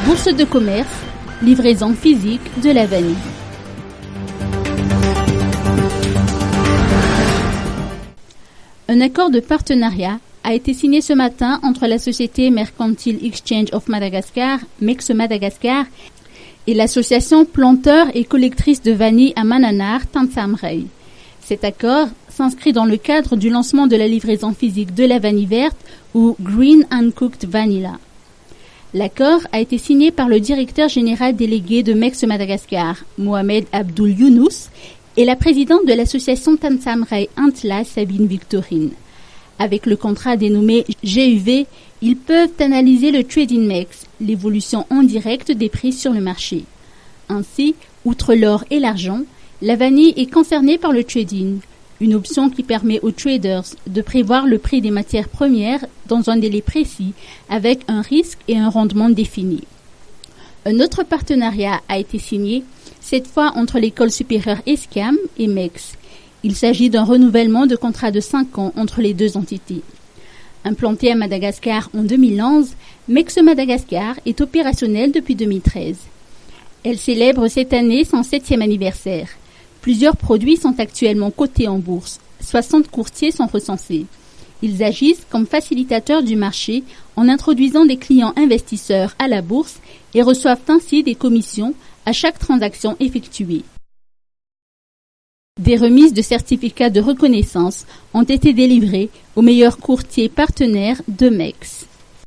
Bourse de commerce, livraison physique de la vanille. Un accord de partenariat a été signé ce matin entre la Société Mercantile Exchange of Madagascar, MEX Madagascar, et l'association planteurs et collectrices de vanille à Mananar, Tantsamrey. Cet accord s'inscrit dans le cadre du lancement de la livraison physique de la vanille verte ou Green Uncooked Vanilla. L'accord a été signé par le directeur général délégué de MEX Madagascar, Mohamed Abdoul Younous, et la présidente de l'association Tantsamrey Antla, Sabine Victorine. Avec le contrat dénommé GUV, ils peuvent analyser le trading MEX, l'évolution en direct des prix sur le marché. Ainsi, outre l'or et l'argent, la vanille est concernée par le trading, une option qui permet aux traders de prévoir le prix des matières premières dans un délai précis avec un risque et un rendement défini. Un autre partenariat a été signé, cette fois entre l'école supérieure ESCAM et MEX. Il s'agit d'un renouvellement de contrat de 5 ans entre les deux entités. Implantée à Madagascar en 2011, MEX Madagascar est opérationnelle depuis 2013. Elle célèbre cette année son 7e anniversaire. Plusieurs produits sont actuellement cotés en bourse. 60 courtiers sont recensés. Ils agissent comme facilitateurs du marché en introduisant des clients investisseurs à la bourse et reçoivent ainsi des commissions à chaque transaction effectuée. Des remises de certificats de reconnaissance ont été délivrées aux meilleurs courtiers partenaires de MEX.